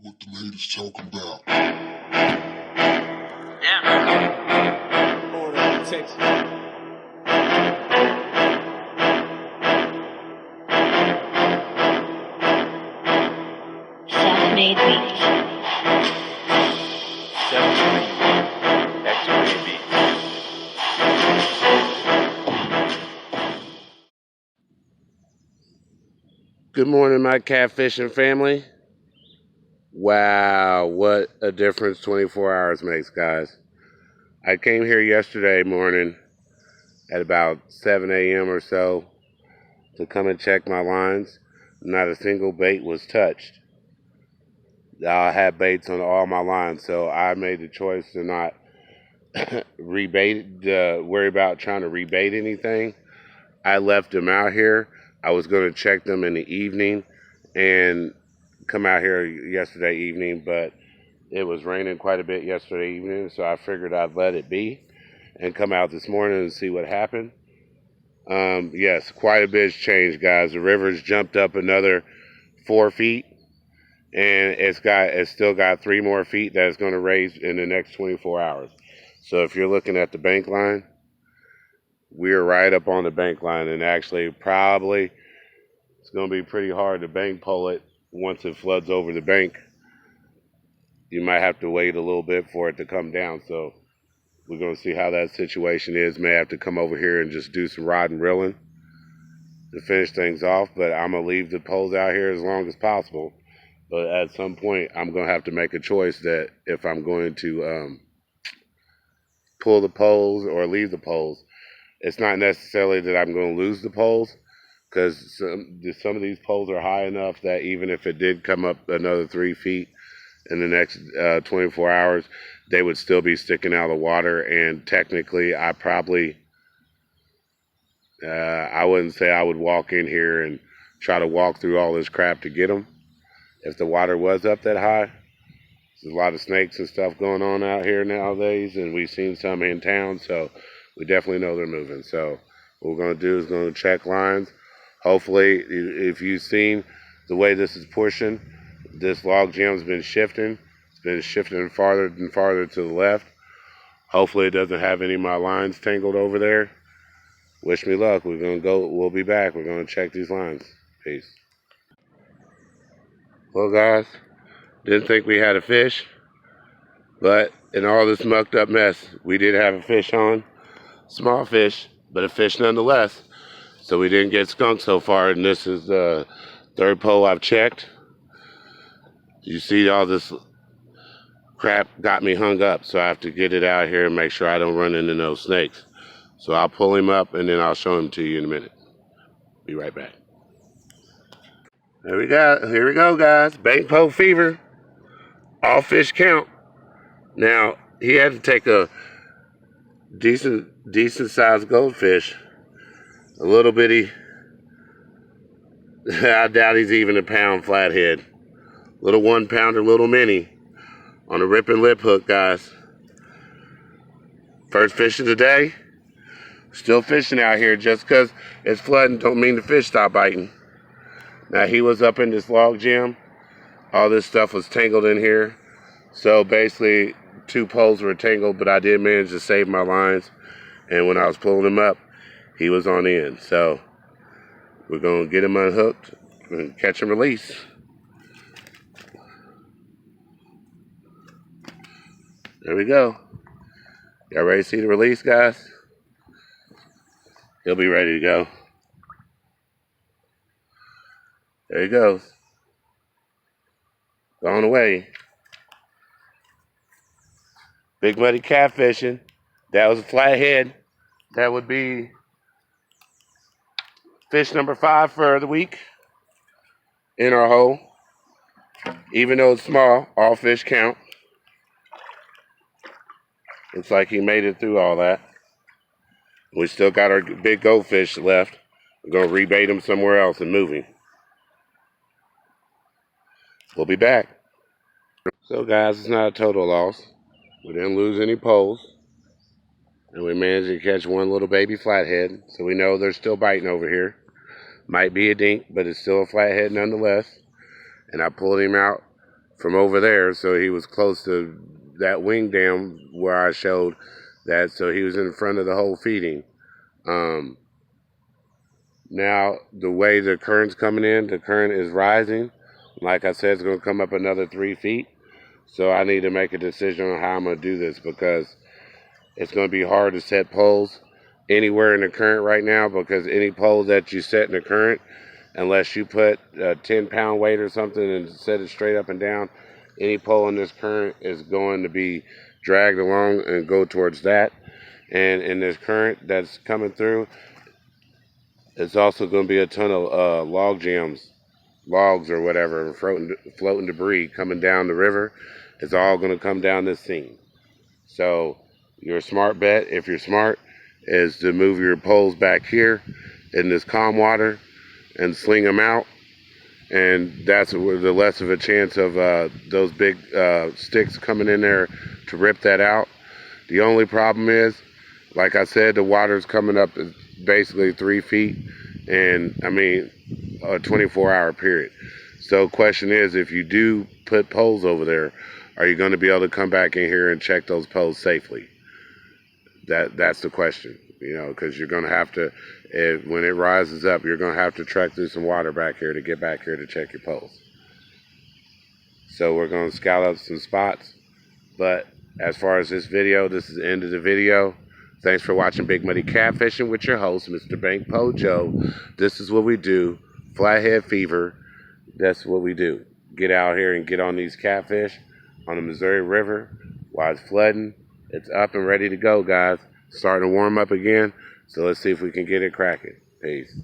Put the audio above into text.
what the ladies talking about. Yeah. Order of protection. Self-made beats. Self-made X-ray beats. Good morning, my catfishing family. Wow, what a difference 24 hours makes, guys. I came here yesterday morning at about 7 a.m. or so to come and check my lines. Not a single bait was touched. I had baits on all my lines, so I made the choice to not worry about trying to rebait anything. I left them out here. I was going to check them in the evening and come out here yesterday evening, but it was raining quite a bit yesterday evening, so I figured I'd let it be and come out this morning and see what happened. Yes, quite a bit's changed, guys. The river's jumped up another 4 feet, and it's still got 3 more feet that it's going to raise in the next 24 hours. So if you're looking at the bank line, we're right up on the bank line, and actually probably it's going to be pretty hard to bank pole it once it floods over the bank. You might have to wait a little bit for it to come down, so we're going to see how that situation is. May have to come over here and just do some rod and reeling to finish things off, but I'm going to leave the poles out here as long as possible. But at some point, I'm going to have to make a choice that if I'm going to pull the poles or leave the poles. It's not necessarily that I'm going to lose the poles, because some of these poles are high enough that even if it did come up another 3 feet in the next 24 hours, they would still be sticking out of the water. And technically, I wouldn't say I would walk in here and try to walk through all this crap to get them if the water was up that high. There's a lot of snakes and stuff going on out here nowadays, and we've seen some in town, so we definitely know they're moving. So what we're going to do is going to check lines. Hopefully, if you've seen the way this is pushing, this log jam's been shifting. It's been shifting farther and farther to the left. Hopefully it doesn't have any of my lines tangled over there. Wish me luck. We'll be back. We're going to check these lines. Peace. Well, guys, didn't think we had a fish, but in all this mucked up mess, we did have a fish on. Small fish, but a fish nonetheless. So we didn't get skunked so far, and this is the 3rd pole I've checked. You see all this crap got me hung up, so I have to get it out here and make sure I don't run into no snakes. So I'll pull him up, and then I'll show him to you in a minute. Be right back. Here we go, guys. Bank pole fever. All fish count. Now, he had to take a decent sized goldfish. A little bitty. I doubt he's even a pound flathead. Little 1 pounder, little mini on a rip and lip hook, guys. First fish of the day. Still fishing out here. Just because it's flooding don't mean the fish stop biting. Now, he was up in this log jam. All this stuff was tangled in here. So basically 2 poles were tangled, but I did manage to save my lines. And when I was pulling him up, he was on the end. So we're going to get him unhooked and catch and release. There we go. Y'all ready to see the release, guys? He'll be ready to go. There he goes. Going away. Big muddy catfishing. That was a flathead. That would be fish number 5 for the week in our hole. Even though it's small, all fish count. Looks like he made it through all that. We still got our big goldfish left. We're going to rebait him somewhere else and move him. We'll be back. So, guys, it's not a total loss. We didn't lose any poles. And we managed to catch 1 little baby flathead. So we know they're still biting over here. Might be a dink, but it's still a flathead nonetheless. And I pulled him out from over there, so he was close to that wing dam where I showed that, so he was in front of the whole feeding. Now, the way the current's coming in, the current is rising. Like I said, it's going to come up another 3 feet. So I need to make a decision on how I'm going to do this, because it's going to be hard to set poles anywhere in the current right now, because any pole that you set in the current, unless you put a 10-pound weight or something and set it straight up and down, any pole in this current is going to be dragged along and go towards that. And in this current that's coming through, it's also going to be a ton of log jams, logs or whatever, floating debris coming down the river. It's all going to come down this seam. So your smart bet, if you're smart, is to move your poles back here in this calm water and sling them out. And that's the less of a chance of those big sticks coming in there to rip that out. The only problem is, like I said, the water's coming up basically 3 feet, and I mean a 24-hour period. So question is, if you do put poles over there, are you going to be able to come back in here and check those poles safely? That's the question, because you're going to have to, when it rises up, you're going to have to trek through some water back here to get back here to check your poles. So we're going to scout out some spots. But as far as this video, this is the end of the video. Thanks for watching Big Muddy Catfishing with your host, Mr. Bank Pojo. This is what we do. Flathead fever. That's what we do. Get out here and get on these catfish on the Missouri River while it's flooding. It's up and ready to go, guys. Starting to warm up again. So let's see if we can get it cracking. Peace.